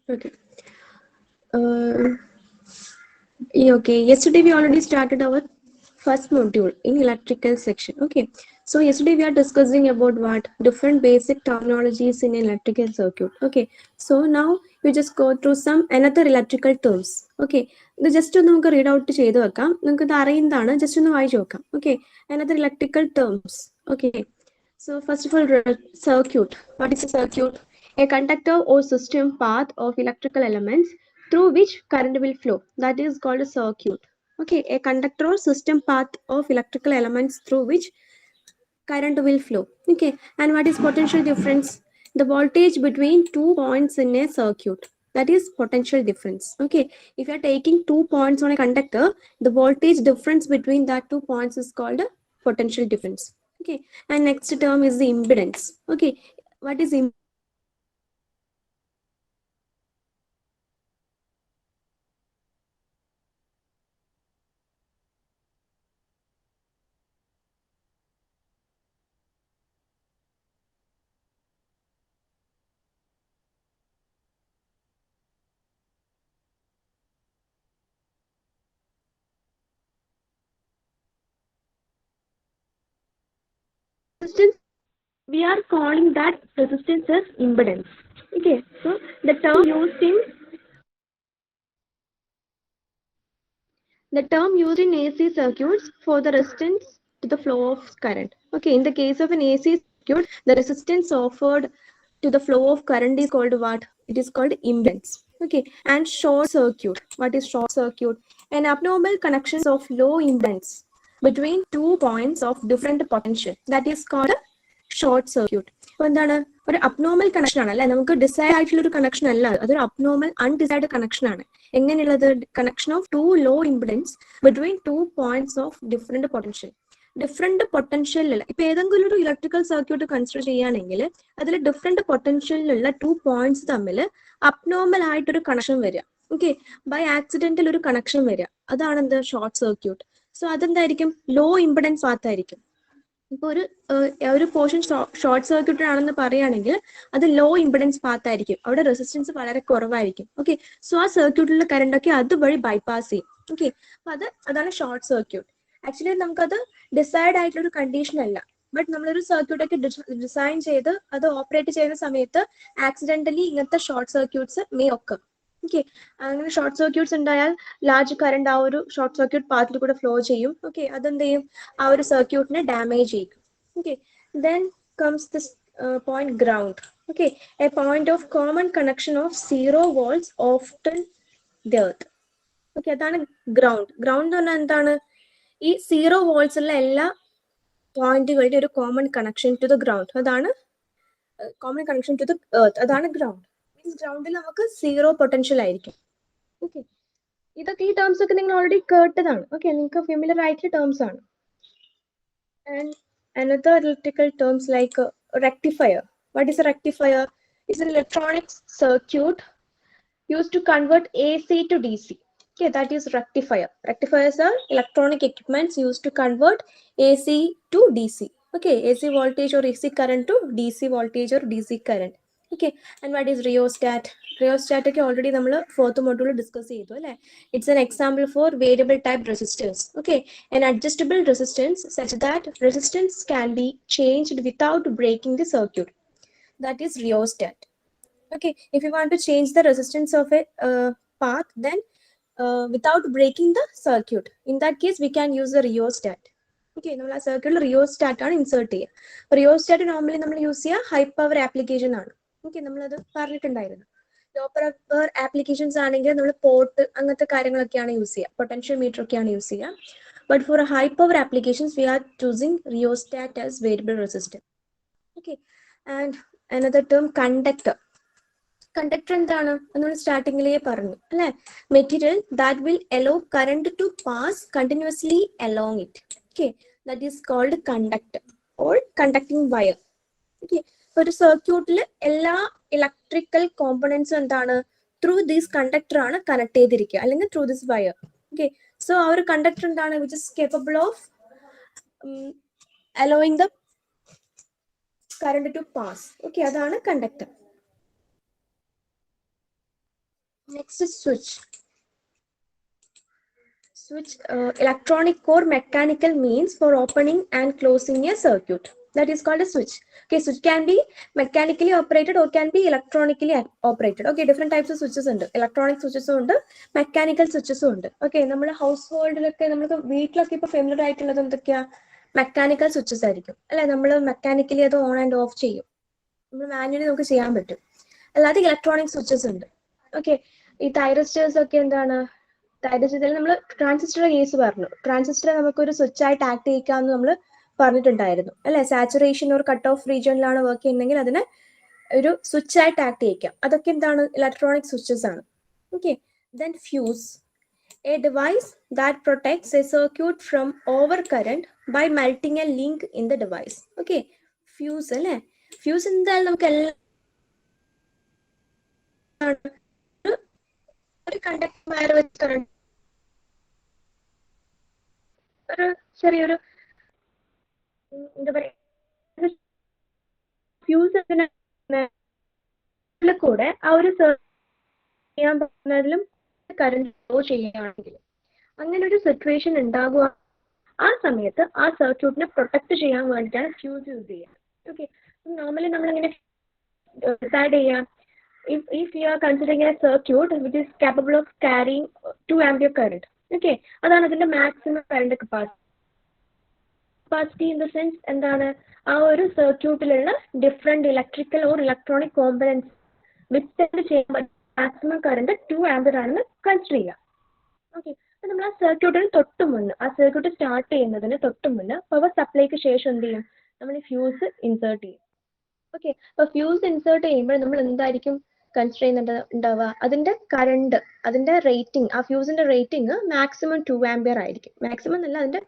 Okay. Okay. Yesterday we already started our first module in electrical section. Okay. So yesterday we are discussing about what different basic terminologies in electrical circuit. Okay. So now we just go through some another electrical terms. Okay. ഇത് just ഒന്ന് നമുക്ക് read out ചെയ്ത് വെക്കാം. നിങ്ങൾക്ക് ഇത് അറിയുന്നതാണ്, just ഒന്ന് വായിച്ചു നോക്കാം. Okay. Another electrical terms. Okay. So first of all, circuit. What is a circuit? A conductor or system path of electrical elements through which current will flow. That is called a circuit. Okay, a conductor or system path of electrical elements through which current will flow. Okay, and what is potential difference? The voltage between 2 points in a circuit. That is potential difference. Okay, if you are taking 2 points on a conductor, the voltage difference between that 2 points is called a potential difference. Okay, and next term is the impedance. Okay, what is impedance? Resistance, we are calling that resistance as impedance. Okay, so the term used in AC circuits for the resistance to the flow of current. Okay, in the case of an AC circuit, the resistance offered to the flow of current is called what? It is called impedance. Okay, and short circuit. What is short circuit? An abnormal connection of low impedance between 2 points of different potential. That is called a short circuit. അപ്പോൾ എന്താണ്, ഒരു abnormal connection ആണ് അല്ലെ, നമുക്ക് decide ആയിട്ടുള്ള ഒരു connection അല്ല, അതൊരു അബ്നോർമൽ അൺഡിസൈഡ് കണക്ഷൻ ആണ്. എങ്ങനെയുള്ളത്? Connection of too low impedance between 2 points of different potential. Different പൊട്ടൻഷ്യലിലുള്ള ഇപ്പൊ ഏതെങ്കിലും ഒരു ഇലക്ട്രിക്കൽ സർക്യൂട്ട് കൺസിഡർ ചെയ്യുകയാണെങ്കിൽ അതിൽ ഡിഫറെന്റ് പൊട്ടൻഷ്യലിലുള്ള 2 പോയിന്റ്സ് തമ്മിൽ അബ്നോർമൽ ആയിട്ടൊരു കണക്ഷൻ വരിക. ഓക്കെ, ബൈ ആക്സിഡന്റൽ ഒരു കണക്ഷൻ വരിക, അതാണ് എന്ത്? Short circuit. സോ അതെന്തായിരിക്കും? ലോ ഇംപിഡൻസ് ഭാഗത്തായിരിക്കും. ഇപ്പോൾ ഒരു പോർഷൻ ഷോർട്ട് സർക്യൂട്ടഡ് ആണെന്ന് പറയുകയാണെങ്കിൽ അത് ലോ ഇംപിഡൻസ് പാത്ത് ആയിരിക്കും, അവിടെ റെസിസ്റ്റൻസ് വളരെ കുറവായിരിക്കും. ഓക്കെ, സോ ആ സർക്യൂട്ടിലുള്ള കറണ്ട് ഒക്കെ അതുവഴി ബൈപ്പാസ് ചെയ്യും. ഓക്കെ, അപ്പൊ അതാണ് ഷോർട്ട് സർക്യൂട്ട്. ആക്ച്വലി നമുക്കത് ഡിസൈഡ് ആയിട്ടുള്ള ഒരു കണ്ടീഷൻ അല്ല, ബട്ട് നമ്മളൊരു സർക്യൂട്ട് ഒക്കെ ഡിസൈൻ ചെയ്ത് അത് ഓപ്പറേറ്റ് ചെയ്യുന്ന സമയത്ത് ആക്സിഡന്റലി ഇങ്ങനത്തെ ഷോർട്ട് സർക്യൂട്ട്സ് മേ ഒക്കെ. ഓക്കെ, അങ്ങനെ ഷോർട്ട് സർക്യൂട്ട്സ് ഉണ്ടായാൽ ലാർജ് കറണ്ട് ആ ഒരു ഷോർട്ട് സർക്യൂട്ട് പാത്തിൽ കൂടെ ഫ്ലോ ചെയ്യും. ഓക്കെ, അതെന്ത് ചെയ്യും? ആ ഒരു സർക്യൂട്ടിനെ ഡാമേജ് ചെയ്യും. Okay, then comes this point ground. Okay, A point of common connection of 0 volts often the earth. Okay, അതാണ് ഗ്രൗണ്ട്. ഗ്രൗണ്ട് എന്ന് പറഞ്ഞാൽ എന്താണ്? ഈ 0 volts ഉള്ള എല്ലാ പോയിന്റുകളുടെ ഒരു common connection to the ground, അതാണ് common connection to the earth, അതാണ് ഗ്രൗണ്ട്. മീൻസ് ഗ്രൗണ്ടിൽ നമുക്ക് 0 പൊട്ടൻഷ്യൽ ആയിരിക്കും. ഓക്കെ, ഇതൊക്കെ ഈ ടേംസ് ഒക്കെ നിങ്ങൾ ഓൾറെഡി കേട്ടതാണ്. ഓക്കെ, നിങ്ങൾക്ക് ഫെമിലിയർ ആയിട്ടുള്ള ടേംസ് ആണ്. And another electrical terms like rectifier. What is a rectifier? It's an electronic circuit used to convert AC to DC. Okay, that is rectifier. Rectifiers are electronic equipments used to convert AC to DC. Okay, AC voltage or AC current to DC voltage or DC current. Okay, and what is rheostat? Rheostat ഒക്കെ already നമ്മൾ fourth module discuss ചെയ്തു അല്ലേ. It's an example for variable type resistors. Okay, an adjustable resistance such that resistance can be changed without breaking the circuit. That is rheostat. Okay, if you want to change the resistance of a path, then without breaking the circuit, in that case we can use the rheostat. Okay, നമ്മൾ ആ സർക്യൂട്ടിൽ rheostat ആണ് insert ചെയ്യുക. Rheostat normally നമ്മൾ use ചെയ്യുക high power application ആണ്. Okay, നമ്മളത് പറഞ്ഞിട്ടുണ്ടായിരുന്നു. ലോ പവർ ആപ്ലിക്കേഷൻസ് ആണെങ്കിൽ നമ്മൾ പോർട്ട് അങ്ങനത്തെ കാര്യങ്ങളൊക്കെയാണ് യൂസ് ചെയ്യുക, പൊട്ടൻഷ്യൽ മീറ്റർ ഒക്കെയാണ് യൂസ് ചെയ്യുക. But for a high power applications, we are choosing rheostat as variable resistor. Okay, and another term conductor. Conductor എന്താണ്? നമ്മൾ സ്റ്റാർട്ടിങ്ങിലേ പറഞ്ഞു അല്ലെ. Material that will allow current to pass continuously along it. Okay, that is called conductor or conducting wire. Okay, ഒരു സർക്യൂട്ടിൽ എല്ലാ electrical കോമ്പണൻസും എന്താണ്? Through this conductor ആണ് connect ചെയ്തിരിക്കുക, അല്ലെങ്കിൽ through this wire. Okay, so ആ ഒരു കണ്ടക്ടർ എന്താണ്? which is capable of allowing the current to pass. Okay, അതാണ് conductor. Next is switch. Switch, electronic or mechanical means for opening and closing a circuit. That is called a switch. Okay, switch can be mechanically operated or can be electronically operated. Okay, different types of switches ഉണ്ട്. Electronic switches ഉണ്ട്, mechanical switches ഉണ്ട്. Okay, നമ്മുടെ house ഹോൾഡിലൊക്കെ നമുക്ക് വീട്ടിലൊക്കെ ഇപ്പോൾ familiar ആയിട്ടുള്ളത് എന്തൊക്കെയാ? Mechanical switches ആയിരിക്കും അല്ലെ. നമ്മൾ മെക്കാനിക്കലി അത് ഓൺ ആൻഡ് ഓഫ് ചെയ്യും, നമ്മൾ മാനുവലി നമുക്ക് ചെയ്യാൻ പറ്റും. അല്ലാതെ ഇലക്ട്രോണിക് സ്വിച്ചസ് ഉണ്ട്. ഓക്കെ, ഈ തൈറസ്റ്റേഴ്സ് ഒക്കെ എന്താണ്? തൈറസ്റ്ററിൽ നമ്മൾ ട്രാൻസിസ്റ്ററുടെ കേസ് പറഞ്ഞു. ട്രാൻസിസ്റ്റർ നമുക്കൊരു സ്വിച്ച് ആയിട്ട് ആക്ട് ചെയ്യിക്കാമെന്ന് നമ്മൾ പറഞ്ഞിട്ടുണ്ടായിരുന്നു അല്ലെ. സാച്ചുറേഷൻ ഒരു കട്ട് ഓഫ് റീജിയനിലാണ് വർക്ക് ചെയ്യുന്നതെങ്കിൽ അതിനെ ഒരു സ്വിച്ച് ആയിട്ട് ആക്ട് ചെയ്യിക്കാം. അതൊക്കെ എന്താണ്? ഇലക്ട്രോണിക് സ്വിച്ചസ് ആണ്. Okay, then fuse, a device that protects a circuit from over current by melting a link in the device. Okay, fuse അല്ലെ. ഫ്യൂസ് എന്തായാലും നമുക്ക് എല്ലാം ഒരു കണ്ടക്ടർ വയർ വെച്ച് കറണ്ട് ഒരു ചെറിയൊരു എന്താ പറയുക ഫ്യൂസ് കൂടെ ആ ഒരു ചെയ്യാൻ പറ്റുന്നതിലും കറണ്ട് ഫ്ലോ ചെയ്യുകയാണെങ്കിൽ അങ്ങനെ ഒരു സിറ്റുവേഷൻ ഉണ്ടാകുക, ആ സമയത്ത് ആ സർക്യൂട്ടിനെ പ്രൊട്ടക്ട് ചെയ്യാൻ വേണ്ടിയിട്ടാണ് ഫ്യൂസ് യൂസ് ചെയ്യുക. ഓക്കെ, നോർമലി നമ്മളിങ്ങനെ ഡിസൈഡ് ചെയ്യാം, if you are considering a circuit which is capable of carrying 2 ampere current. Okay, അതാണ് അതിന്റെ maximum current capacity. In the sense എന്താണ്? ആ ഒരു സർക്യൂട്ടിലുള്ള different electrical or electronic components with ചെയ്യാൻ മാക്സിമം കറണ്ട് 2 ആംപിയർ ആണെന്ന് കൺസിഡർ ചെയ്യാം. ഓക്കെ, അപ്പൊ നമ്മൾ ആ സർക്യൂട്ടിന് തൊട്ട് മുന്നേ, ആ സർക്യൂട്ട് സ്റ്റാർട്ട് ചെയ്യുന്നതിന് തൊട്ട് മുന്നേ പവർ സപ്ലൈക്ക് ശേഷം എന്ത് ചെയ്യും? നമ്മൾ ഫ്യൂസ് ഇൻസേർട്ട് ചെയ്യും. ഓക്കെ, അപ്പൊ ഫ്യൂസ് ഇൻസേർട്ട് ചെയ്യുമ്പോൾ നമ്മൾ എന്തായിരിക്കും കൺസിഡർ ചെയ്യുന്നുണ്ടാവുക? അതിന്റെ കറണ്ട്, അതിന്റെ റേറ്റിംഗ്, ആ ഫ്യൂസിന്റെ റേറ്റിംഗ് മാക്സിമം 2 ആംപിയർ ആയിരിക്കും. മാക്സിമം എന്നല്ല, അതിന്റെ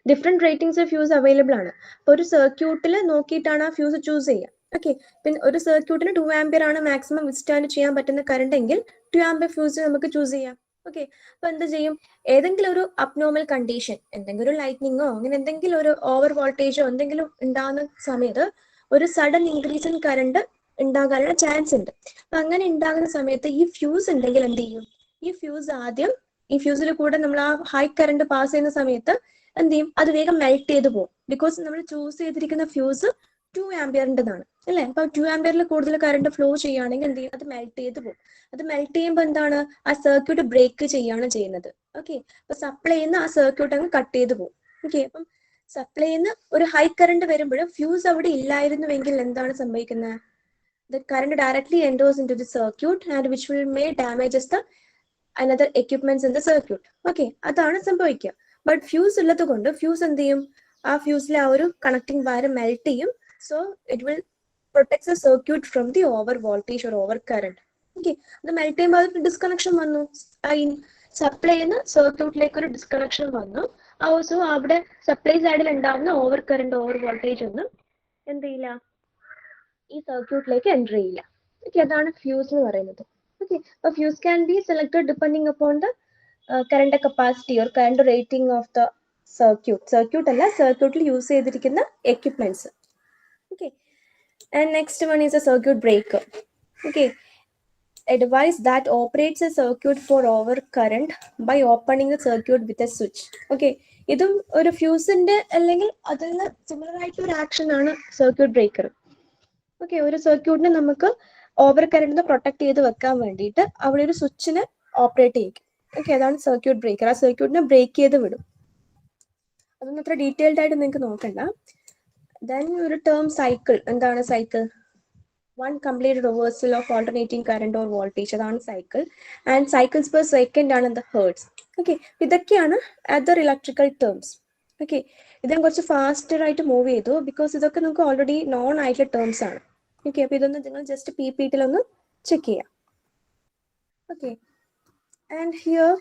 different ratings of fuse available ആണ്. അപ്പൊ ഒരു സർക്യൂട്ടിൽ നോക്കിയിട്ടാണ് ആ ഫ്യൂസ് ചൂസ് ചെയ്യുക. ഓക്കെ, പിന്നെ ഒരു സർക്യൂട്ടിന് 2 ആംപിയർ ആണ് മാക്സിമം വിത്ത്സ്റ്റാൻഡ് ചെയ്യാൻ പറ്റുന്ന കറണ്ട് എങ്കിൽ 2 ആംപിയർ ഫ്യൂസ് നമുക്ക് ചൂസ് ചെയ്യാം. ഓക്കെ, അപ്പൊ എന്ത് ചെയ്യും? ഏതെങ്കിലും ഒരു അബ്നോർമൽ കണ്ടീഷൻ, എന്തെങ്കിലും ഒരു ലൈറ്റ്നിങ്ങോ അങ്ങനെ എന്തെങ്കിലും ഒരു ഓവർ വോൾട്ടേജോ എന്തെങ്കിലും ഉണ്ടാകുന്ന സമയത്ത് ഒരു സഡൻ ഇൻക്രീസ് ഇൻ കറണ്ട് ഉണ്ടാകാനുള്ള ചാൻസ് ഉണ്ട്. അപ്പൊ അങ്ങനെ ഉണ്ടാകുന്ന സമയത്ത് ഈ ഫ്യൂസ് ഉണ്ടെങ്കിൽ എന്ത് ചെയ്യും? ഈ ഫ്യൂസ് ആദ്യം, ഈ ഫ്യൂസിൽ കൂടെ നമ്മൾ ആ ഹൈ കറണ്ട് പാസ് ചെയ്യുന്ന സമയത്ത് എന്ത് ചെയ്യും? അത് വേഗം മെൽറ്റ് ചെയ്ത് പോകും. ബിക്കോസ് നമ്മൾ ചൂസ് ചെയ്തിരിക്കുന്ന ഫ്യൂസ് 2 ആംപിയറിൻ്റെതാണ് അല്ലെ. അപ്പൊ 2 ആംപിയറിൽ കൂടുതൽ കറണ്ട് ഫ്ലോ ചെയ്യുകയാണെങ്കിൽ എന്ത് ചെയ്യും? അത് മെൽറ്റ് ചെയ്ത് പോകും. അത് മെൽറ്റ് ചെയ്യുമ്പോൾ എന്താണ്? ആ സർക്യൂട്ട് ബ്രേക്ക് ചെയ്യാണ് ചെയ്യുന്നത്. ഓക്കെ, അപ്പൊ സപ്ലൈ ചെയ്യുന്ന ആ സർക്യൂട്ട് അങ്ങ് കട്ട് ചെയ്ത് പോകും. ഓക്കെ, അപ്പം സപ്ലൈ ചെയ്യുന്ന ഒരു ഹൈ കറണ്ട് വരുമ്പോഴും ഫ്യൂസ് അവിടെ ഇല്ലായിരുന്നുവെങ്കിൽ എന്താണ് സംഭവിക്കുന്നത്? The current directly enters into the circuit and which will may damages the another equipments in the circuit. Okay, അതാണ് സംഭവിക്കുക. ബട്ട് ഫ്യൂസ് ഉള്ളത് കൊണ്ട് ഫ്യൂസ് എന്ത് ചെയ്യും? ആ ഫ്യൂസിലെ ആ ഒരു കണക്ടിങ് വയർ മെൽറ്റ് ചെയ്യും. So it will protect the circuit from the over voltage or over current. Okay, അത് മെൽറ്റ് ചെയ്യുമ്പോൾ അതിന് ഡിസ്കണക്ഷൻ വന്നു. സപ്ലൈ ചെയ്യുന്ന സർക്യൂട്ടിലേക്ക് ഒരു ഡിസ്കണക്ഷൻ വന്നു. സോ അവിടെ സപ്ലൈ സൈഡിൽ ഉണ്ടാവുന്ന ഓവർ കറണ്ട് ഓവർ വോൾട്ടേജ് ഒന്നും എന്ത് ചെയ്യില്ല? ഈ സർക്യൂട്ടിലേക്ക് എൻ്റർ ചെയ്യില്ല. ഓക്കെ, അതാണ് ഫ്യൂസ് എന്ന് പറയുന്നത്. ഓക്കെ, അപ്പൊ fuse can be selected depending upon the current capacity or current rating of the circuit അല്ല, സർക്യൂട്ടിൽ യൂസ് ചെയ്തിരിക്കുന്ന equipments. Okay, and next one is A circuit breaker. Okay, a device that operates a circuit for over current by opening the circuit with a switch. Okay, ഇതും ഒരു ഫ്യൂസിന്റെ അല്ലെങ്കിൽ അതിന് similar ആയിട്ടുള്ള ഒരു action ആണ് സർക്യൂട്ട് ബ്രേക്കർ. ഓക്കെ, ഒരു സർക്യൂട്ടിനെ നമുക്ക് ഓവർ കറന്റ് പ്രൊട്ടക്ട് ചെയ്ത് വെക്കാൻ വേണ്ടിയിട്ട് അവിടെ ഒരു സ്വിച്ചിനെ ഓപ്പറേറ്റ് ചെയ്യിക്കും. ഓക്കെ, അതാണ് സർക്യൂട്ട് ബ്രേക്കർ. ആ സർക്യൂട്ടിനെ ബ്രേക്ക് ചെയ്ത് വിടും. അതൊന്നും അത്ര ഡീറ്റെയിൽഡ് ആയിട്ട് നിങ്ങൾക്ക് നോക്കണ്ട. ദെൻ ഒരു ടേം സൈക്കിൾ. എന്താണ് cycle? one complete reversal of alternating current or voltage, അതാണ് cycle. And cycles per second ആണ് the hertz. ഓക്കെ, ഇതൊക്കെയാണ് അതർ ഇലക്ട്രിക്കൽ ടേംസ്. ഓക്കെ, ഇതിനെ കുറച്ച് ഫാസ്റ്റർ ആയിട്ട് മൂവ് ചെയ്തു ബിക്കോസ് ഇതൊക്കെ നമുക്ക് ഓൾറെഡി നോൺ ആയിട്ടുള്ള ടേംസ് ആണ്. ഓക്കെ, അപ്പൊ ഇതൊന്ന് നിങ്ങൾ ജസ്റ്റ് PPT-ൽ ചെക്ക് ചെയ്യാം. Okay, and here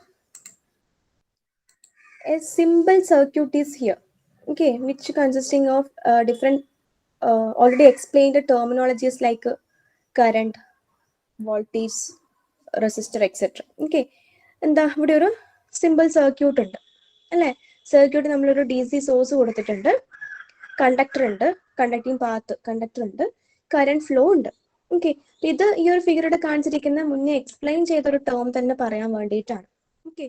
A simple circuit is here. Okay, which consisting of different already explained the terminologies like current, voltage, resistor, etc. Okay, എന്താ ഇവിടെ ഒരു സിമ്പിൾ സർക്യൂട്ട് ഉണ്ട് അല്ലെ. സർക്യൂട്ട് നമ്മളൊരു DC സോഴ്സ് കൊടുത്തിട്ടുണ്ട്. കണ്ടക്ടർ ഉണ്ട്, conducting path conductor ഉണ്ട്, current flow ഉണ്ട്. ഓക്കെ, ഇത് ഈ ഒരു ഫിഗറുടെ കാണിച്ചിരിക്കുന്ന മുന്നേ എക്സ്പ്ലെയിൻ ചെയ്ത ഒരു ടേം തന്നെ പറയാൻ വേണ്ടിയിട്ടാണ്. ഓക്കെ,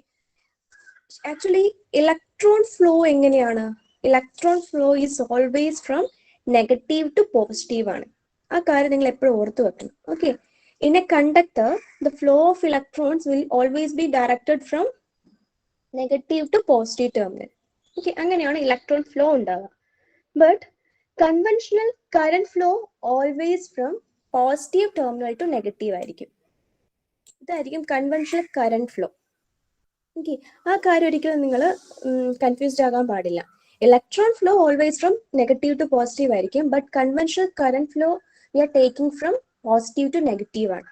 ആക്ച്വലി ഇലക്ട്രോൺ ഫ്ലോ എങ്ങനെയാണ്? Electron flow is always from negative to positive ആണ്. ആ കാര്യം നിങ്ങൾ എപ്പോഴും ഓർത്ത് വെക്കണം. Okay, in a conductor the flow of electrons will always be directed from negative to positive terminal. Okay, അങ്ങനെയാണ് ഇലക്ട്രോൺ ഫ്ലോ ഉണ്ടാവുക. But conventional current flow always from positive terminal to negative ആയിരിക്കും. ഇതായിരിക്കും കൺവെൻഷണൽ കറന്റ് ഫ്ലോ. ഓക്കെ, ആ കാര്യം ഒരിക്കലും നിങ്ങൾ confused ആകാൻ പാടില്ല. Electron flow always from negative to positive ആയിരിക്കും, but conventional current flow we are taking from positive to negative ആണ്.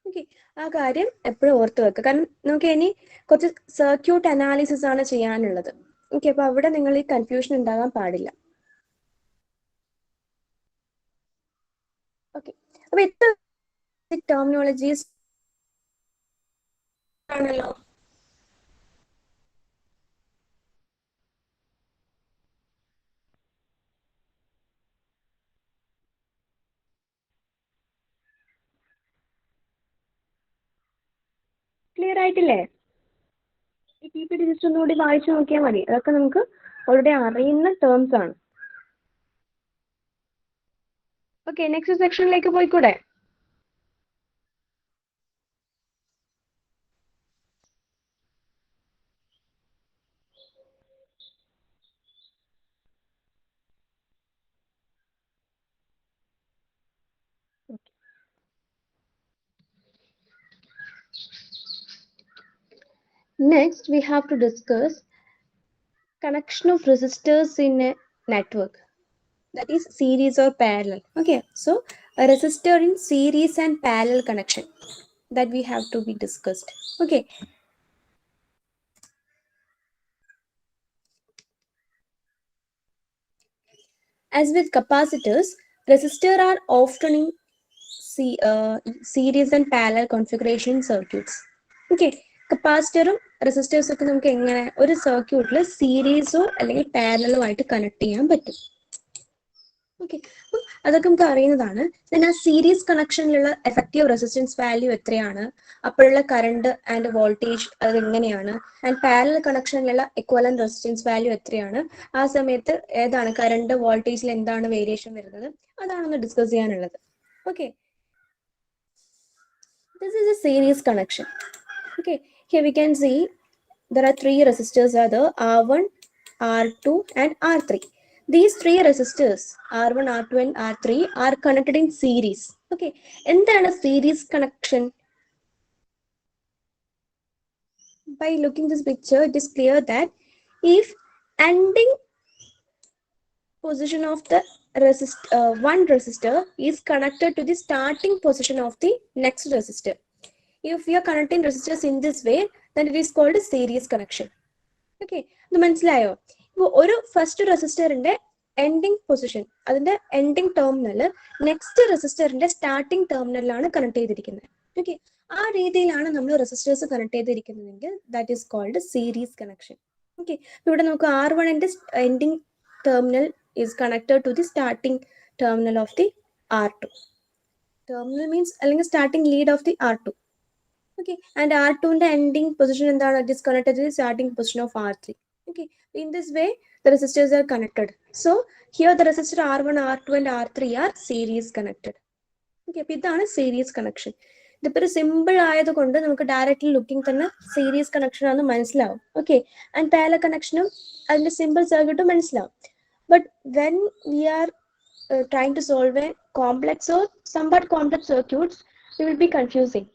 ഓക്കെ, ആ കാര്യം എപ്പോഴും ഓർത്ത് വെക്കുക. കാരണം നമുക്ക് ഇനി കുറച്ച് സർക്യൂട്ട് അനാലിസിസ് ആണ് ചെയ്യാനുള്ളത്. ഓക്കെ, അപ്പൊ അവിടെ നിങ്ങൾ ഈ കൺഫ്യൂഷൻ ഉണ്ടാകാൻ പാടില്ല. ഓക്കെ, അപ്പൊ എത്ര ടെർമിനോളജീസ് ആണല്ലോ. ക്ലിയർ ആയിട്ടില്ലേ? ഈ PPT ജസ്റ്റ് ഒന്നുകൂടി വായിച്ചു നോക്കിയാൽ മതി. അതൊക്കെ നമുക്ക് ഓൾറെഡി അറിയുന്ന ടേംസ് ആണ്. ഓക്കെ, നെക്സ്റ്റ് സെക്ഷനിലേക്ക് പോയിക്കൂടെ? Next, we have to discuss connection of resistors in a network, that is series or parallel. Okay, so a resistor in series and parallel connection, that we have to be discussed. Okay, as with capacitors, resistors are often in series and parallel configuration circuits. Okay, കപ്പാസിറ്ററും റെസിസ്റ്റേഴ്സും ഒക്കെ നമുക്ക് എങ്ങനെ ഒരു സർക്യൂട്ടിൽ സീരീസോ അല്ലെങ്കിൽ പാരലലോ ആയിട്ട് connect ചെയ്യാൻ പറ്റും. ഓക്കെ, അപ്പം അതൊക്കെ നമുക്ക് അറിയുന്നതാണ്. ആ സീരീസ് കണക്ഷനിലുള്ള എഫക്റ്റീവ് റെസിസ്റ്റൻസ് വാല്യൂ എത്രയാണ്, അപ്പോഴുള്ള കറണ്ട് ആൻഡ് വോൾട്ടേജ് അത് എങ്ങനെയാണ്, ആൻഡ് പാരലൽ കണക്ഷനിലുള്ള ഇക്വലന്റ് റെസിസ്റ്റൻസ് വാല്യൂ എത്രയാണ്, ആ സമയത്ത് ഏതാണ് കറണ്ട് വോൾട്ടേജിൽ എന്താണ് വേരിയേഷൻ വരുന്നത്, അതാണെന്ന് ഡിസ്കസ് ചെയ്യാനുള്ളത്. Okay, this is a series connection. Okay, here we can see there are three resistors, are the R1, R2 and R3. These three resistors R1, R2 and R3 are connected in series. Okay, എന്താണ് series connection? By looking this picture, it is clear that if ending position of the one resistor is connected to the starting position of the next resistor, if we are connecting resistors in this way, then it is called a series connection. Okay, ഇത് മനസ്സിലായോ? ഇപ്പോൾ ഒരു first റെസിസ്റ്ററിന്റെ ending position, അതിന്റെ ending terminal next റെസിസ്റ്ററിന്റെ starting ടെർമിനലാണ് connect ചെയ്തിരിക്കുന്നത്. Okay, ആ രീതിയിലാണ് നമ്മൾ റെസിസ്റ്റേഴ്സ് കണക്ട് ചെയ്തിരിക്കുന്നതെങ്കിൽ that is called series connection. Okay, ഇവിടെ നമുക്ക് R1ന്റെ ending terminal is connected to the starting terminal of the R2. Terminal means അല്ലെങ്കിൽ starting lead of the R2. Okay, and R2ന്റെ ending position എന്താണ്? It is connected to the starting position of R3. Okay, in this way the resistors are connected. So here the resistor R1, R2 and R3 are series connected. Okay, അപ്പോൾ ഇതാണ് series connection. ഇതിപ്പോൾ ഒരു simple ആയതുകൊണ്ട് നമുക്ക് directly looking തന്നെ series connection ആണെന്ന് മനസ്സിലാവും. Okay, and parallel കണക്ഷനും അതിന്റെ സിമ്പിൾ സർക്യൂട്ടും മനസ്സിലാവും. But when we are trying to solve a complex or somewhat complex circuits, it will be confusing.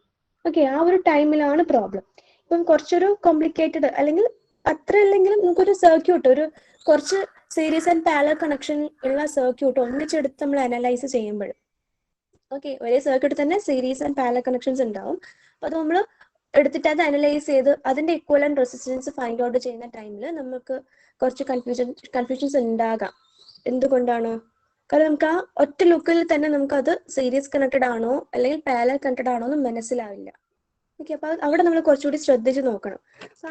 Okay, ആ ഒരു ടൈമിലാണ് പ്രോബ്ലം. ഇപ്പം കുറച്ചൊരു കോംപ്ലിക്കേറ്റഡ് അല്ലെങ്കിൽ അത്ര അല്ലെങ്കിലും നമുക്കൊരു സർക്യൂട്ട്, ഒരു കുറച്ച് സീരീസ് ആൻഡ് പാരലൽ കണക്ഷൻ ഉള്ള സർക്യൂട്ട് ഒന്നിച്ചെടുത്ത് നമ്മൾ അനലൈസ് ചെയ്യുമ്പോൾ, ഓക്കെ, ഒരേ സർക്യൂട്ട് തന്നെ സീരീസ് ആൻഡ് പാരലൽ കണക്ഷൻസ് ഉണ്ടാവും. അപ്പൊ അത് നമ്മൾ എടുത്തിട്ട് അത് അനലൈസ് ചെയ്ത് അതിന്റെ ഇക്വലന്റ് റെസിസ്റ്റൻസ് ഫൈൻഡ് ഔട്ട് ചെയ്യുന്ന ടൈമിൽ നമുക്ക് കുറച്ച് കൺഫ്യൂഷൻസ് ഉണ്ടാകാം. എന്തുകൊണ്ടാണ്? കാരണം നമുക്ക് ആ ഒറ്റ ലുക്കിൽ തന്നെ നമുക്ക് അത് സീരീസ് കണക്റ്റഡ് ആണോ അല്ലെങ്കിൽ പാരലൽ കണക്റ്റഡ് ആണോ എന്ന് മനസ്സിലാവില്ല. ഓക്കെ, അപ്പൊ അവിടെ നമ്മൾ കുറച്ചുകൂടി ശ്രദ്ധിച്ച് നോക്കണം.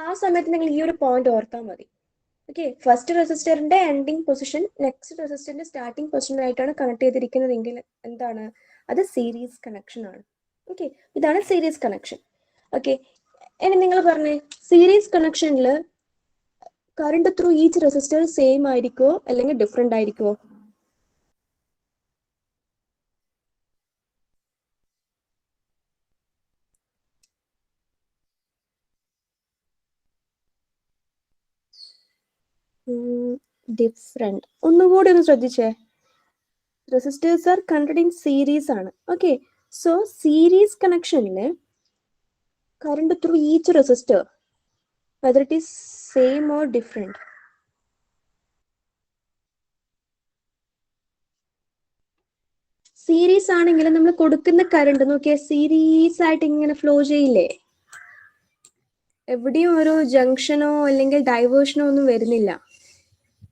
ആ സമയത്ത് നിങ്ങൾ ഈ ഒരു പോയിന്റ് ഓർത്താൽ മതി. ഓക്കെ, ഫസ്റ്റ് റെസിസ്റ്ററിന്റെ എൻഡിങ് പൊസിഷൻ നെക്സ്റ്റ് റെസിസ്റ്ററിന്റെ സ്റ്റാർട്ടിംഗ് പൊസിഷൻ ആയിട്ടാണ് കണക്ട് ചെയ്തിരിക്കുന്നതെങ്കിൽ എന്താണ് അത് സീരീസ് കണക്ഷൻ ആണ്. ഓക്കെ, ഇതാണ് സീരീസ് കണക്ഷൻ. ഓക്കെ, ഇനി നിങ്ങൾ പറഞ്ഞേ സീരീസ് കണക്ഷനിൽ current through each resistor same ആയിരിക്കുമോ അല്ലെങ്കിൽ ഡിഫറെന്റ് ആയിരിക്കുമോ? ഡിഫറെന്റ്. ഒന്നുകൂടി ഒന്ന് ശ്രദ്ധിച്ചേ. Resistors are conduct in series ആണ്. ഓക്കെ, സോ സീരീസ് കണക്ഷനിൽ current through each resistor whether it is same or different. Series ആണെങ്കിൽ നമ്മൾ കൊടുക്കുന്ന കറണ്ട് നോക്കിയാൽ സീരീസ് ആയിട്ട് ഇങ്ങനെ ഫ്ലോ ചെയ്യില്ലേ? എവിടെയും ഒരു ജംഗ്ഷനോ അല്ലെങ്കിൽ ഡൈവേർഷനോ ഒന്നും വരുന്നില്ല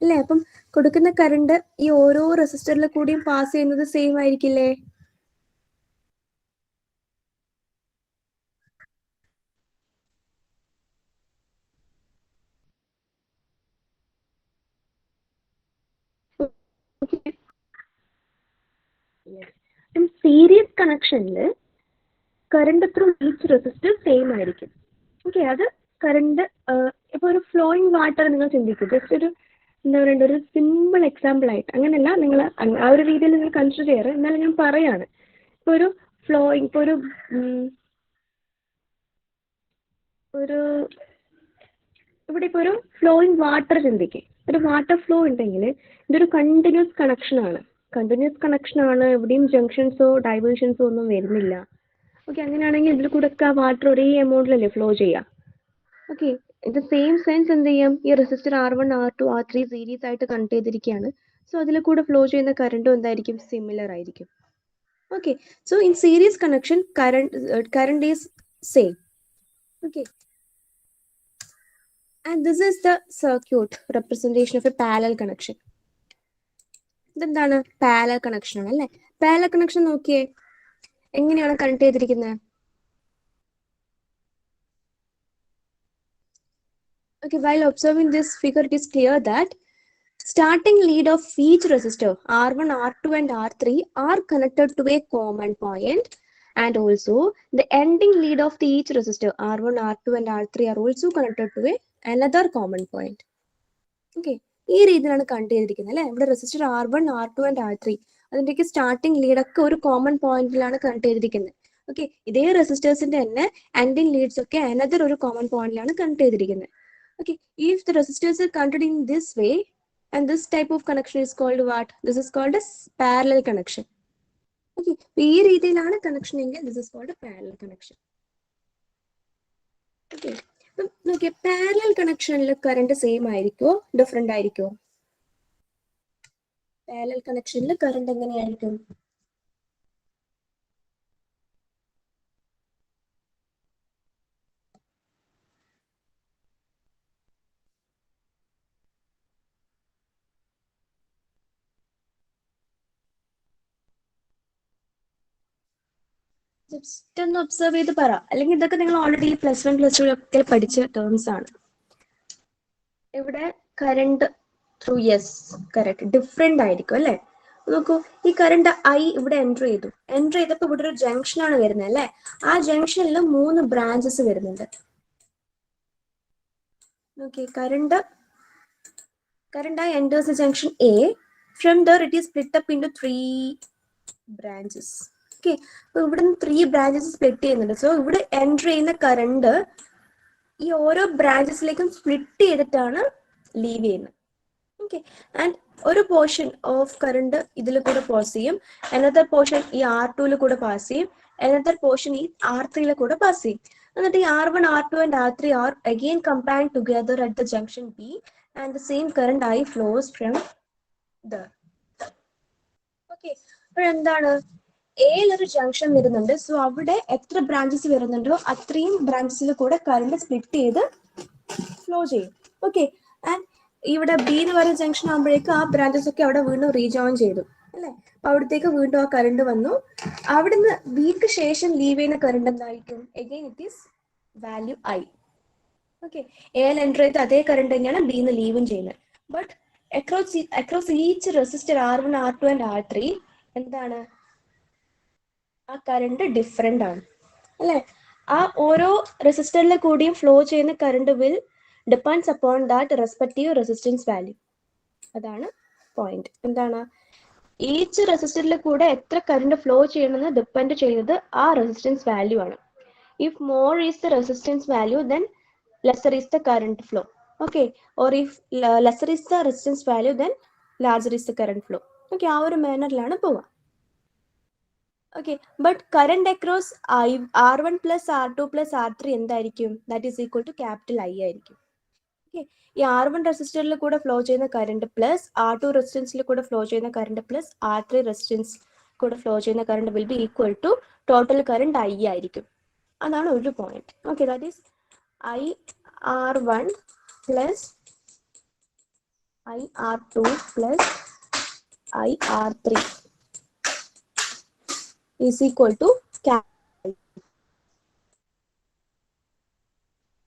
അല്ലേ? അപ്പം കൊടുക്കുന്ന കറണ്ട് ഈ ഓരോ റെസിസ്റ്ററിൽ കൂടിയും പാസ് ചെയ്യുന്നത് സെയിം ആയിരിക്കില്ലേ? സീരീസ് കണക്ഷനിൽ current through each resistor same ആയിരിക്കും. ഓക്കെ, അത് കറണ്ട് ഇപ്പൊ ഒരു ഫ്ലോയിങ് വാട്ടർ നിങ്ങൾ ചിന്തിക്കും. ജസ്റ്റ് ഒരു എന്താ പറയണ്ട, ഒരു സിമ്പിൾ എക്സാമ്പിൾ ആയിട്ട്. അങ്ങനെയല്ല, നിങ്ങൾ ആ ഒരു രീതിയിൽ നിങ്ങൾ കൺസിഡർ ചെയ്യാറ്. എന്നാലും ഞാൻ പറയാണ്, ഇപ്പൊ ഒരു ഫ്ലോയിങ്, ഇപ്പൊ ഒരു ഇവിടെ ഇപ്പൊ ഒരു ഫ്ലോയിങ് വാട്ടർ ചിന്തിക്കും. ഒരു വാട്ടർ ഫ്ലോ ഉണ്ടെങ്കിൽ ഇതൊരു കണ്ടിന്യൂസ് കണക്ഷൻ ആണ്. കണ്ടിന്യൂസ് കണക്ഷൻ ആണ്, എവിടെയും ജംഗ്ഷൻസോ ഡൈവേർഷൻസോ ഒന്നും വരുന്നില്ല. ഓക്കെ, അങ്ങനെയാണെങ്കിൽ ഇതിൽ കൂടെ ഒക്കെ ആ വാട്ടർ ഒരേ എമൗണ്ടിലല്ലേ ഫ്ലോ ചെയ്യാം. ഓക്കെ, ഇത് സെയിം സെൻസ് എന്ത് ചെയ്യാം, ഈ resistor R1 R2 R3 series ആയിട്ട് കണക്ട് ചെയ്തിരിക്കുകയാണ്. സോ അതിൽ കൂടെ ഫ്ലോ ചെയ്യുന്ന കറണ്ടും എന്തായിരിക്കും, സിമിലർ ആയിരിക്കും. Okay, so in series connection current is same. Okay, and this is the circuit representation of a parallel connection. ഇതെന്താണ്, പാരലൽ കണക്ഷൻ ആണ് അല്ലേ? പാരലൽ കണക്ഷൻ നോക്കിയേ എങ്ങനെയാണ് കണക്ട് ചെയ്തിരിക്കുന്നത്. Okay, while observing this figure, it is clear that starting lead of each resistor R1, R2 and R3 are connected to a common point, and also the ending lead of each resistor R1, R2 and R3 are also connected to another common point. Okay, ഈ രീതിയിലാണ് connect ചെയ്തിരിക്കുന്നത് അല്ലേ? ഇവിടെ resistor R1, R2 and R3 അതിൻ്റെയൊക്കെ starting ലീഡൊക്കെ ഒരു common പോയിന്റിലാണ് connect ചെയ്തിരിക്കുന്നത്. Okay, ഇതേ റെസിസ്റ്റേഴ്സിന്റെ തന്നെ എൻഡിങ് ലീഡ്സ് ഒക്കെ അനദർ ഒരു കോമൺ പോയിന്റിലാണ് കണക്ട് ചെയ്തിരിക്കുന്നത്. Okay, if the resistors are connected in this way, and this type of connection is called what? This is called as parallel connection. Okay, ഈ രീതിയിലാണ് connection എങ്കിൽ this is called a parallel connection. Okay, നോക്കിയേ parallel കണക്ഷനിൽ current same ആയിരിക്കുമോ different ആയിരിക്കുമോ? Parallel കണക്ഷനിൽ current എങ്ങനെയായിരിക്കും? Just ഒന്ന് ഒബ്സർവ് ചെയ്ത് പറ, അല്ലെങ്കിൽ ഇതൊക്കെ നിങ്ങൾ ഓൾറെഡി +1 +2 ഒക്കെ പഠിച്ച ടേംസ് ആണ്. ഇവിടെ കറണ്ട് ത്രൂ കറക്റ്റ് ഡിഫറെന്റ് ആയിരിക്കും അല്ലേ? നോക്കൂ, ഈ കറണ്ട് I ഇവിടെ എൻ്റർ ചെയ്തപ്പോൾ ഇവിടെ ഒരു ജംഗ്ഷൻ ആണ് വരുന്നത് അല്ലേ? ആ ജംഗ്ഷനിൽ 3 ബ്രാഞ്ചസ് വരുന്നുണ്ട്. നോക്കി, current I enters the junction A. From there it is split up into 3 branches. Okay, അപ്പൊ ഇവിടെ 3 ബ്രാഞ്ചസ് സ്പ്ലിറ്റ് ചെയ്യുന്നുണ്ട്. സോ ഇവിടെ എൻ്റർ ചെയ്യുന്ന കറണ്ട് ഈ ഓരോ ബ്രാഞ്ചസിലേക്കും സ്പ്ലിറ്റ് ചെയ്തിട്ടാണ് ലീവ് ചെയ്യുന്നത്. ഓക്കെ, ആൻഡ് ഒരു പോർഷൻ ഓഫ് കറണ്ട് ഇതിൽ കൂടെ പാസ് ചെയ്യും, അനദർ പോർഷൻ ഈ R2 കൂടെ പാസ് ചെയ്യും, അനദർ പോർഷൻ ഈ R3 കൂടെ പാസ് ചെയ്യും. എന്നിട്ട് ഈ R1, R2 and R3 are again combined together at the junction B, and the same current I flows from there. Okay, അപ്പോഴെന്താണ്, ഒരു ജംഗ്ഷൻ വരുന്നുണ്ട്. സോ അവിടെ എത്ര ബ്രാഞ്ചസ് വരുന്നുണ്ടോ അത്രയും ബ്രാഞ്ചസിൽ കൂടെ കറണ്ട് സ്പ്ലിറ്റ് ചെയ്ത് ഫ്ലോ ചെയ്യും. ഓക്കെ, ആൻഡ് ഇവിടെ B എന്ന് പറയുന്ന ജംഗ്ഷൻ ആകുമ്പോഴേക്കും ആ ബ്രാഞ്ചസ് ഒക്കെ അവിടെ വീണ്ടും റീജോയിൻ ചെയ്തു അല്ലെ? അപ്പൊ അവിടത്തേക്ക് വീണ്ടും ആ കറണ്ട് വന്നു. അവിടുന്ന് Bക്ക് ശേഷം ലീവ് ചെയ്യുന്ന കറണ്ട് എന്തായിരിക്കും? Again it is value I. Okay, എയിൽ എൻ്റർ ചെയ്ത് അതേ കറണ്ട് തന്നെയാണ് ബിന്ന് ലീവും ചെയ്യുന്നത്. But across each resistor R1, R2 and R3 എന്താണ്, ആ കറണ്ട് ഡിഫറെൻ്റ് ആണ് അല്ലേ? ആ ഓരോ റെസിസ്റ്ററിലെ കൂടിയും ഫ്ലോ ചെയ്യുന്ന current will depends upon that respective resistance value. അതാണ് പോയിന്റ്. എന്താണ്, ഈച്ച് റെസിസ്റ്ററിൽ കൂടെ എത്ര കറണ്ട് ഫ്ലോ ചെയ്യണമെന്ന് ഡിപ്പെൻഡ് ചെയ്യുന്നത് ആ റെസിസ്റ്റൻസ് വാല്യൂ ആണ്. If more is the resistance value then lesser is the current flow. Okay, or if lesser is the resistance value then larger is the current flow. Okay, ആ ഒരു മാനറിലാണ് പോവുക. Okay, but current across R1 plus R2 plus R3 എന്തായിരിക്കും? That is equal to capital I ആയിരിക്കും. Okay, ഈ R1 റെസിസ്റ്ററിൽ കൂടെ flow ചെയ്യുന്ന കറണ്ട് പ്ലസ് R2 റെസിസ്റ്റൻസിൽ കൂടെ ഫ്ലോ ചെയ്യുന്ന കറണ്ട് പ്ലസ് R3 റെസിസ്റ്റൻസ് കൂടെ ഫ്ലോ ചെയ്യുന്ന current will be equal to total current I ആയിരിക്കും. അതാണ് ഒരു പോയിന്റ്. Okay, that is IR1 plus IR2 plus IR3 is equal to capital.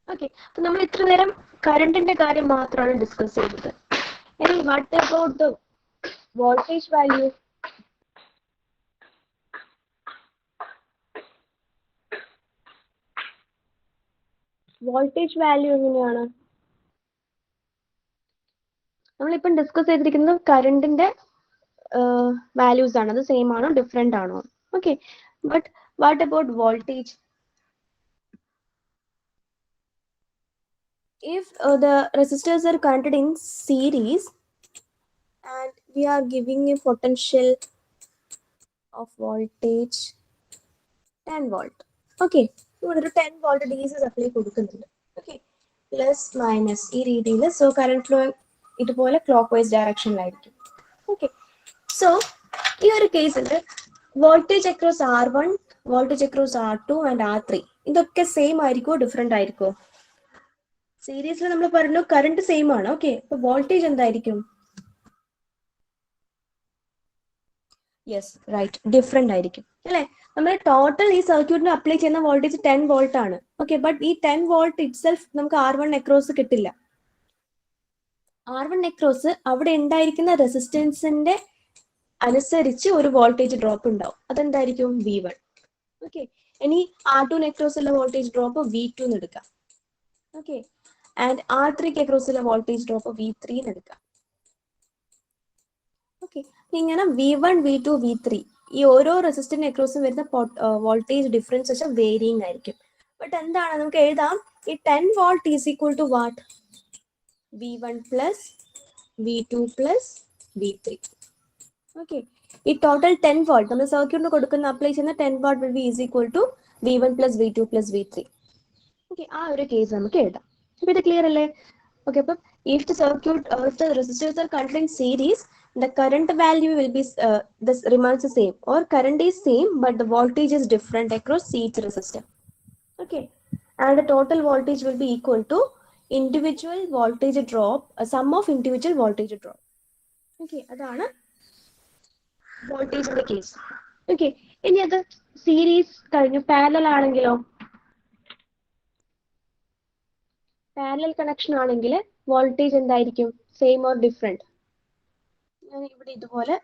Okay, so നമ്മൾ ഇത്ര നേരം കറണ്ടിന്റെ കാര്യം മാത്രമാണ് ഡിസ്കസ് ചെയ്തത്. ഇനി what about the voltage value? Voltage value എങ്ങനെയാണ്? നമ്മളിപ്പം ഡിസ്കസ് ചെയ്തിരിക്കുന്നത് കറണ്ടിന്റെ വാല്യൂസ് ആണ്. അത് സെയിം ആണോ ഡിഫറെന്റ് ആണോ? Okay, but what about voltage? If the resistors are connected in series and we are giving a potential of voltage 10 volt. Okay, ഇവിടെ ഒരു 10 volt DC സപ്ലൈ കൊടുക്കുന്നുണ്ട്. ഓക്കെ, പ്ലസ് മൈനസ് ഈ രീതിയിൽ. So current flow ഇതുപോലെ clock vice ഡയറക്ഷനിലായിരിക്കും. Okay, so ഈ ഒരു കേസിൽ voltage across R1, voltage across R2 and R3 ഇതൊക്കെ സെയിം ആയിരിക്കോ ഡിഫറെന്റ് ആയിരിക്കോ? സീരീസിൽ നമ്മൾ പറഞ്ഞു കറണ്ട് സെയിം ആണ്. ഓക്കെ, അപ്പൊ വോൾട്ടേജ് എന്തായിരിക്കും? യെസ്, റൈറ്റ്, ഡിഫറെന്റ് ആയിരിക്കും അല്ലെ? നമ്മൾ ടോട്ടൽ ഈ സർക്യൂട്ടിന് അപ്ലൈ ചെയ്യുന്ന വോൾട്ടേജ് 10 വോൾട്ട് ആണ്. ഓക്കെ, ബട്ട് ഈ 10 വോൾട്ട് ഇറ്റ്സെൽഫ് നമുക്ക് R1 അക്രോസ് കിട്ടില്ല. R1 അക്രോസ് അവിടെ ഉണ്ടായിരിക്കുന്ന റെസിസ്റ്റൻസിന്റെ അനുസരിച്ച് ഒരു വോൾട്ടേജ് ഡ്രോപ്പ് ഉണ്ടാവും. അതെന്തായിരിക്കും? V1. ഓക്കെ, ഇനി R2 അക്രോസ് ഉള്ള വോൾട്ടേജ് ഡ്രോപ്പ് V2 എന്ന് എടുക്കാം. ഓക്കെ, ആൻഡ് R3 അക്രോസ് ഉള്ള വോൾട്ടേജ് ഡ്രോപ്പ് V3 എന്ന് എടുക്കാം. ഓക്കെ, ഇങ്ങനെ V1, V2, V3 ഈ ഓരോ റെസിസ്റ്ററിന് അക്രോസും വരുന്ന വോൾട്ടേജ് ഡിഫറൻസ് വെച്ചാൽ വേരിയിങ് ആയിരിക്കും. ബട്ട് എന്താണ്, നമുക്ക് എഴുതാം ഈ 10 volt is equal to what? V1 plus V2 plus V3. Okay, ഈ ടോട്ടൽ 10 വോൾട്ട് നമ്മൾ സർക്യൂട്ടിന് കൊടുക്കുന്ന അപ്ലൈ ചെയ്യുന്ന 10 volt will be is equal to V1 plus V2 plus V3. Okay, ആ ഒരു കേസ് നമുക്ക് എഴുതാം. അപ്പൊ ഇത് ക്ലിയർ അല്ലേ? ഓക്കെ, അപ്പം if the circuit, if the resistors are connected in series, the current value will be this remains the same, or current is same but the voltage is different across each resistor. Okay, and the total voltage will be equal to individual voltage drop, a sum of individual voltage drop. Okay, അതാണ് വോൾട്ടേജിന്റെ case. Okay, ഇനി അത് series കഴിഞ്ഞു parallel ആണെങ്കിലോ? Parallel connection ആണെങ്കിൽ voltage എന്തായിരിക്കും? Same or different? ഞാൻ ഇവിടെ ഇതുപോലെ,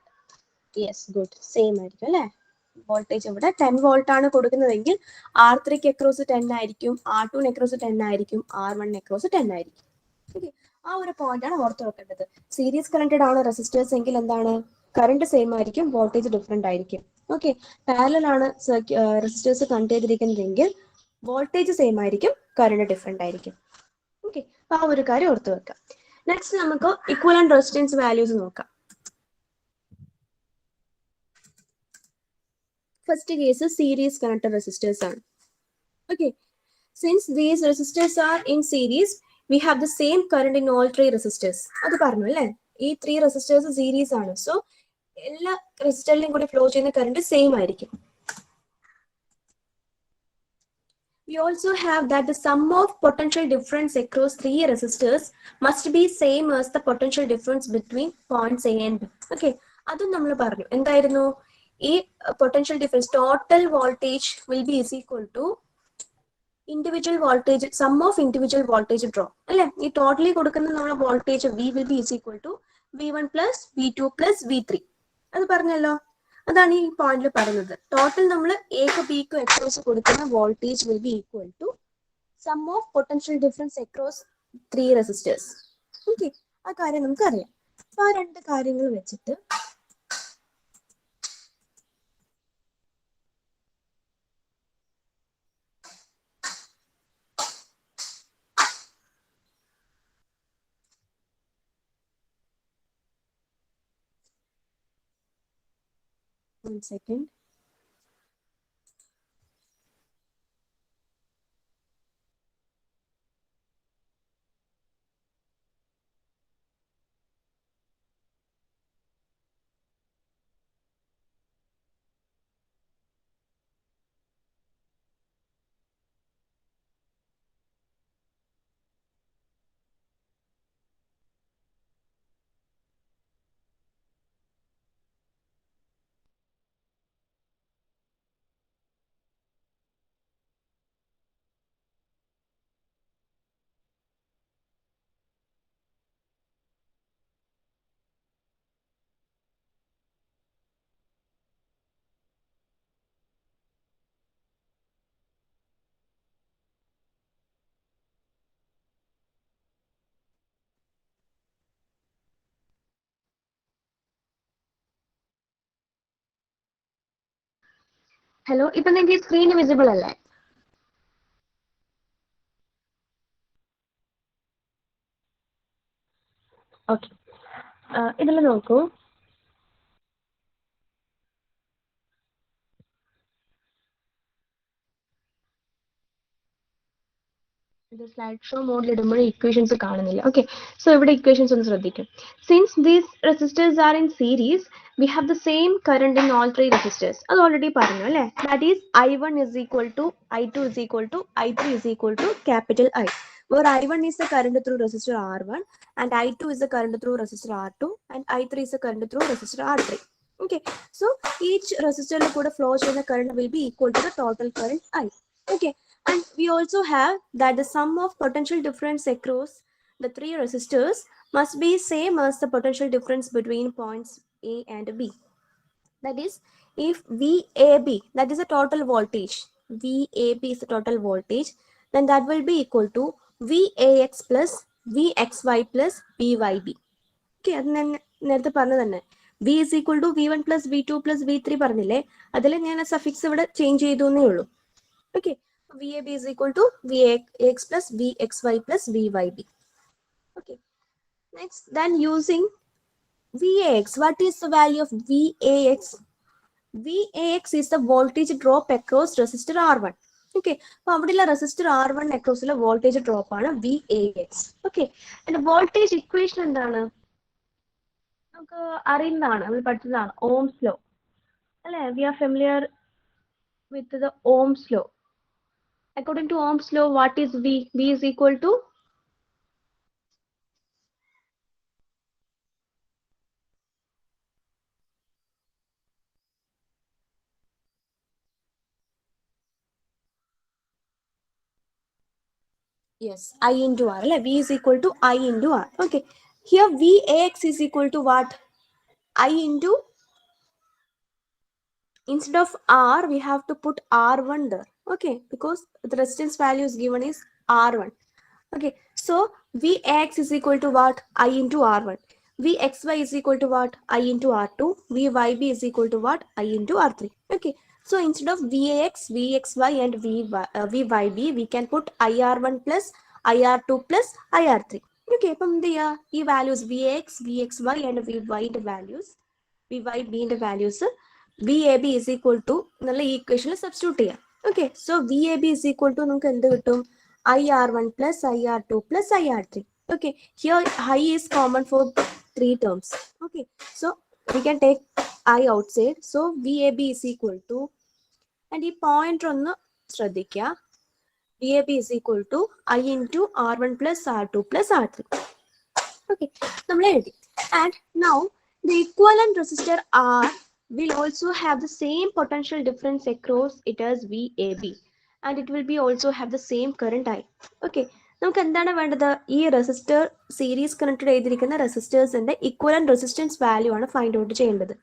യെസ്, ഗുഡ്, സെയിം ആയിരിക്കും അല്ലെ? വോൾട്ടേജ് ഇവിടെ 10 വോൾട്ട് ആണ് കൊടുക്കുന്നതെങ്കിൽ R3 അക്രോസ് 10 ആയിരിക്കും, R2 അക്രോസ് 10 ആയിരിക്കും, R1 അക്രോസ് 10 ആയിരിക്കും. ഓക്കെ, ആ ഒരു പോയിന്റ് ആണ് ഓർത്ത് വെക്കേണ്ടത്. സീരീസ് കണക്റ്റഡ് ആണ് റെസിസ്റ്റേഴ്സ് എങ്കിൽ എന്താണ്, കറണ്ട് സെയിം ആയിരിക്കും, വോൾട്ടേജ് ഡിഫറെന്റ് ആയിരിക്കും. ഓക്കെ, പാരലൽ ആണ് റെസിസ്റ്റേഴ്സ് കണക്ട് ചെയ്തിരിക്കുന്നതെങ്കിൽ വോൾട്ടേജ് സെയിം ആയിരിക്കും, കറണ്ട് ഡിഫറെന്റ് ആയിരിക്കും. ഓക്കെ, ആ ഒരു കാര്യം ഓർത്ത് വെക്കാം. നെക്സ്റ്റ് നമുക്ക് ഇക്വലന്റ് റെസിസ്റ്റൻസ് വാല്യൂസ് നോക്കാം. First case series connected resistors ആണ്. Okay, since these resistors are in series we have the same current in all 3 resistors. അത് പറഞ്ഞു അല്ലേ? ഈ 3 റെസിസ്റ്റേഴ്സ് സീരീസ് ആണ്. സോ എല്ലാ റെസിസ്റ്ററിലും കൂടി ഫ്ലോ ചെയ്യുന്ന കറണ്ട് സെയിം ആയിരിക്കും. We also have that the sum of potential difference across 3 resistors must be same as the potential difference between points A and B. Okay, അതും നമ്മൾ പറഞ്ഞു. എന്തായിരുന്നു ഈ potential difference? Total voltage will be is equal to individual voltage, sum of individual voltage drop. അല്ലേ ഈ totally കൊടുക്കുന്ന നമ്മുടെ voltage V will be is equal to V1 plus V2 plus V3. അത് പറഞ്ഞല്ലോ, അതാണ് ഈ പോയിന്റിൽ പറയുന്നത്. ടോട്ടൽ നമ്മൾ എക്ക് ബിക്കും അക്രോസ് കൊടുക്കുന്ന voltage will be equal to sum of potential difference across 3 resistors. Okay, ആ കാര്യം നമുക്കറിയാം. അപ്പൊ ആ രണ്ട് കാര്യങ്ങൾ വെച്ചിട്ട് one second. ഹലോ, ഇപ്പൊ നിങ്ങൾക്ക് സ്ക്രീൻ വിസിബിൾ അല്ലേ? ഓക്കെ, ഇതിൽ നോക്കൂ. ഇത് സ്ലൈഡ് ഷോ മോഡിൽ ഇടുമ്പോൾ ഇക്വേഷൻസ് കാണുന്നില്ല. ഓക്കെ, സോ ഇവിടെ ഇക്വേഷൻസ് ഒന്ന് ശ്രദ്ധിക്കും. Since these resistors are in series, we have the same current in all three resistors. അത് ഓൾറെഡി പറഞ്ഞു അല്ലേ? That is I1 is equal to I2 is equal to I3 is equal to capital I, where I1 is the current through resistor R1 and I2 is the current through resistor R2 and I3 is the current through resistor R3. Okay, so each resistor kuda flow cheyna current will be equal to the total current I. Okay, and we also have that the sum of potential difference across the three resistors must be same as the potential difference between points A and B. That is, if VAB, that is the total voltage, VAB is the total voltage, then that will be equal to VAX plus VXY plus VYB. Okay, അത് ഞാൻ നേരത്തെ പറഞ്ഞു തന്നെ. V is equal to V1 plus V2 plus V3 പറഞ്ഞില്ലേ, അതിൽ ഞാൻ suffix ഇവിടെ change ചെയ്തു എന്നേ ഉള്ളൂ. Okay, VAB is equal to VAX plus VXY plus VYB. Okay, next, then using VAX, what is the value of VAX? VAX is the voltage drop across resistor R1. Okay, അപ്പോൾ അവിടെയുള്ള resistor R1 അക്രോസിലെ voltage drop ആണ് VAX. Okay, and voltage equation എന്താണ്? നമുക്ക് അറിയുന്നതാണ്, നമ്മൾ പഠിച്ചതാണ്, Ohm's law അല്ലേ? We are familiar with the Ohm's law. According to Ohm's law, what is V? V is equal to yes, I into R. V is equal to I into R. Okay, here VAX is equal to what? I into, instead of R we have to put R1 there. Okay, because the resistance value is given is R1. Okay, so VX is equal to what? I into R1. VXY is equal to what? I into R2. VYB is equal to what? I into R3. Okay, so instead of VAX, VXY and VYB, we can put IR1 plus IR2 plus IR3. Okay, from the values VAX, VXY and VY values, VYB values, VAB is equal to nulla equation substitute cheyyam. Okay, so VAB is equal to namukku endu kittum? IR1 plus IR2 plus IR3. Okay, here I is common for three terms. Okay, so we can take I outside. So VAB is equal to, and ഈ point ഒന്ന് ശ്രദ്ധിക്കുക, VAB is equal to I into R1 plus R2 plus R3. Okay, നമ്മൾ എഴുതി. And now the equivalent resistor R will also have the same potential difference across it as VAB. and it will be also have the same current I. Okay, നമുക്ക് എന്താണ് വേണ്ടത്? ഈ resistor series connected ചെയ്തിരിക്കുന്ന റെസിസ്റ്റേഴ്സിന്റെ equivalent resistance value ആണ് find out ചെയ്യേണ്ടത്.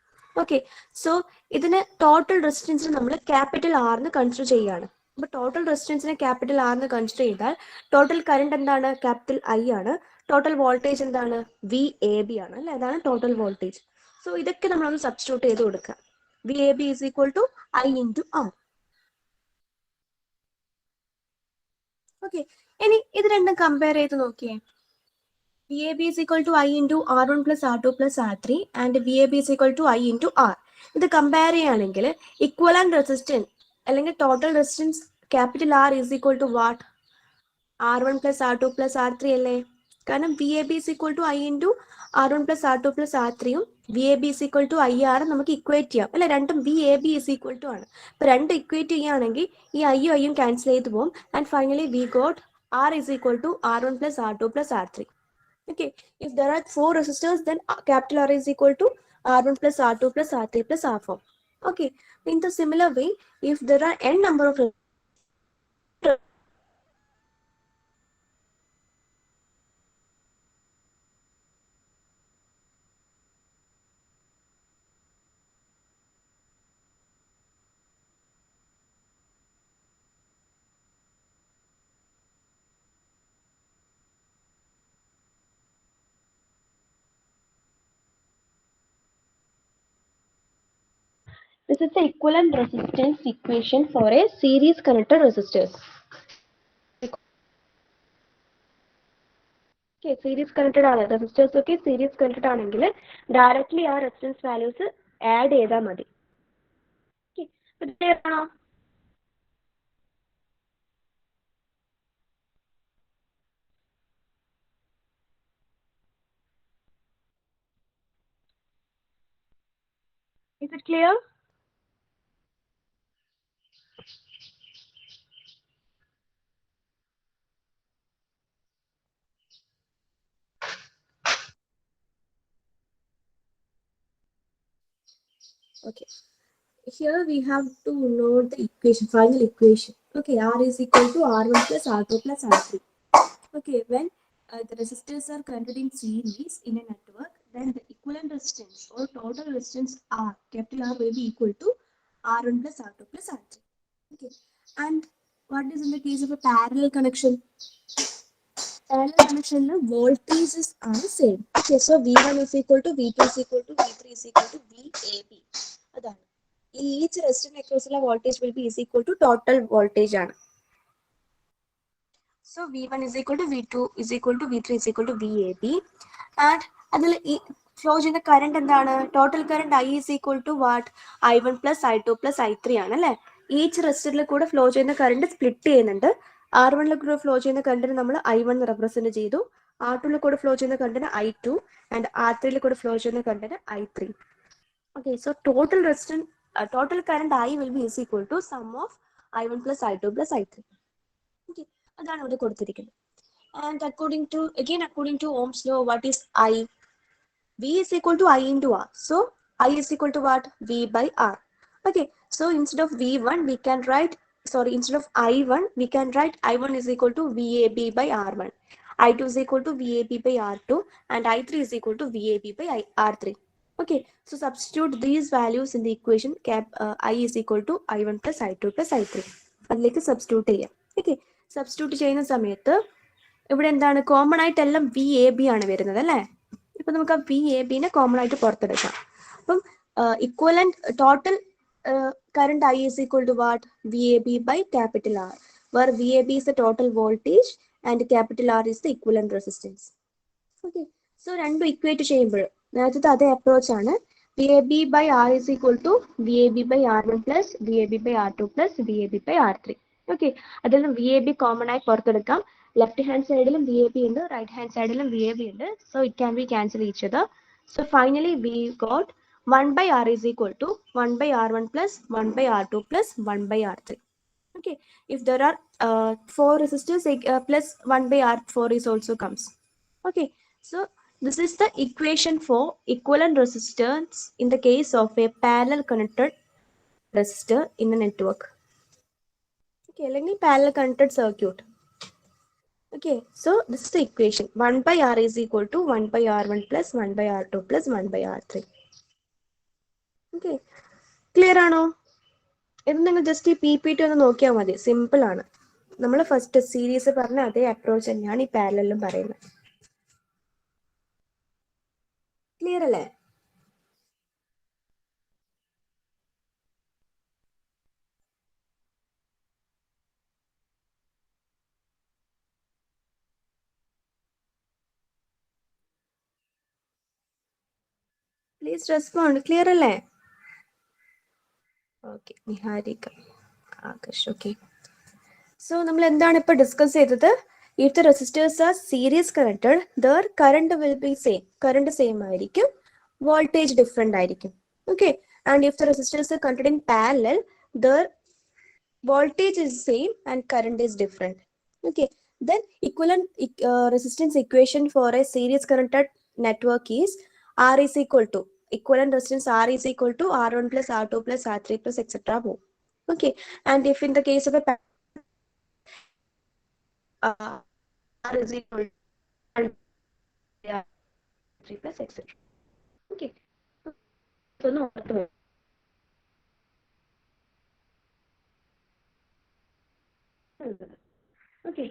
Okay, so ഇതിന് total റെസിസ്റ്റൻസിന് നമ്മൾ capital R എന്ന് കൺസിഡർ ചെയ്യുകയാണ്. അപ്പോൾ ടോട്ടൽ റെസിസ്റ്റൻസിനെ ക്യാപിറ്റൽ ആർ എന്ന് കൺസിഡർ ചെയ്താൽ ടോട്ടൽ കറണ്ട് എന്താണ്? ക്യാപിറ്റൽ ഐ ആണ്. ടോട്ടൽ വോൾട്ടേജ് എന്താണ്? വി എ ബി ആണ് അല്ലെ, അതാണ് ടോട്ടൽ വോൾട്ടേജ്. സോ ഇതൊക്കെ നമ്മളൊന്ന് സബ്സ്റ്റിറ്റ്യൂട്ട് ചെയ്ത് കൊടുക്കുക. V A B is equal to I into R. Okay, ഇനി ഇത് രണ്ടും കമ്പയർ ചെയ്ത് നോക്കിയേ. VAB is equal to I into R1 plus R2 plus R3 and VAB is equal to I into R. ഇത് compare ചെയ്യുകയാണെങ്കിൽ equivalent resistance അല്ലെങ്കിൽ total resistance capital R is equal to what? R1 plus R2 plus R3 അല്ലേ? കാരണം VAB is equal to I into R1 plus R2 plus R3യും VAB is equal to IR നമുക്ക് equate ചെയ്യാം അല്ലെ, രണ്ടും VAB is equal to ആണ്. അപ്പോൾ രണ്ട് equate ചെയ്യുകയാണെങ്കിൽ ഈ ഐയും ഐയും ക്യാൻസൽ ചെയ്ത് പോകും. And finally we got R is equal to R1 plus R2 plus R3. Okay, if there are 4 resistors, then capital R is equal to R1 plus R2 plus R3 plus R4. Okay, in the similar way, if there are n number of this is the equivalent resistance equation for a series connected resistors. Okay, series connected ആണ് resistors ഒക്കെ series connected ആണെങ്കിൽ directly ആ resistance values add ചെയ്താൽ മതി. Okay, clear ആണോ? Is it clear? Okay, here we have to note the equation, final equation. Okay, R is equal to R1 plus R2 plus R3. Okay, when the resistors are connected in series in a network, then the equivalent resistance or total resistance R, capital R, will be equal to R1 plus R2 plus R3. Okay, and what is in the case of a parallel connection? Parallel connection, the voltages are the same. Okay, so V1 is equal to V2 is equal to V3 is equal to VAB. Adana. Each resistor across the voltage will be is equal to total voltage. So V1 is equal to V2 is equal to V3 is equal to VAB. And അതിൽ flow ചെയ്യുന്ന current എന്താണ്? Total current I is equal to what? I1 plus I2 plus I3 ആണ് അല്ലേ. Each റെസിസ്റ്ററിൽ കൂടെ flow ചെയ്യുന്ന current split ചെയ്യുന്നുണ്ട്. R1 കൂടെ ഫ്ലോ ചെയ്യുന്ന കറണ്ടിന് നമ്മൾ I1 റെപ്രസെന്റ് ചെയ്തു, R2 കൂടെ ഫ്ലോ ചെയ്യുന്ന കറണ്ടിന് I2 ആൻഡ് R3 കൂടെ ഫ്ലോ ചെയ്യുന്ന കറണ്ടിന് I3. Okay, so total resistance, total current I will be is equal to sum of I1 plus I2 plus I3. Okay, അതാണ് ഇവിടെ കൊടുത്തിരിക്കുന്നത്. And according to Ohm's law, what is I? V is equal to I into R. So I is equal to what? V by R. Okay, so instead of V1 we can write, instead of I1 we can write I1 is equal to VAB by R1, I2 is equal to VAB by R2 and I3 is equal to VAB by R3. Okay, so substitute these values in the equation. I is equal to I1 plus I2 plus I3. അതിലേക്ക് substitute ചെയ്യാം. Okay, substitute ചെയ്യുന്ന സമയത്ത് ഇവിടെ എന്താണ് common ആയിട്ട് എല്ലാം VAB ആണ് വരുന്നത് അല്ലേ. ഇപ്പൊ നമുക്ക് ആ VAB നെ കോമൺ ആയിട്ട് പുറത്തെടുക്കാം. അപ്പം equivalent total current I is equal to what? VAB by capital R, where VAB is the total voltage and capital R is the equivalent resistance. Okay, so രണ്ടും ഇക്വേറ്റ് ചെയ്യുമ്പോൾ നേരത്തെ അതേ അപ്രോച്ച് ആണ്. VAB by R is equal to VAB by R1 plus VAB by R2 plus VAB by R3. Okay, അതിൽ നിന്ന് VAB common ആയി പുറത്തെടുക്കാം. Left hand സൈഡിലും VAB ഉണ്ട്, റൈറ്റ് ഹാൻഡ് സൈഡിലും VAB ഉണ്ട്. So it can be cancel each other. So finally we got 1 by R is equal to 1 by R1 plus 1 by R2 plus 1 by R3. Okay, if there are 4 resistors plus 1 by R4 is also comes. Okay, so this is the equation for equivalent resistance in the case of a parallel connected resistor in a network. Okay, അല്ലെങ്കിൽ parallel connected circuit. Okay, so this is the equation. 1 by R is equal to 1 by R1 plus 1 by R2 plus 1 by R3. Okay, clear ആണോ? ഇത് നിങ്ങൾ just ഈ PPT ഒന്ന് നോക്കിയാൽ മതി, simple ആണ്. നമ്മൾ ഫസ്റ്റ് സീരീസ് പറഞ്ഞ അതേ അപ്രോച്ച് തന്നെയാണ് ഈ പാരലലും പറയുന്നത്. ക്ലിയർ അല്ലേ? Please respond. ക്ലിയർ അല്ലേ? Okay, Niharika Akash. Okay, so നമ്മൾ എന്താണ് ഇപ്പോൾ ഡിസ്കസ് ചെയ്തത്? If the resistors are series connected, there current will be same. Current same ആയിരിക്കും, വോൾട്ടേജ് ഡിഫറെന്റ് ആയിരിക്കും. Okay, and if the resistors are connected in parallel, there voltage is same and current is different. Okay, then equivalent resistance equation for a series connected network is R is equal to, equivalent resistance R is equal to R1 plus R2 plus R3 plus etc. Okay, and if in the case of a R is equal to R3 plus etc. Okay, so no. Okay,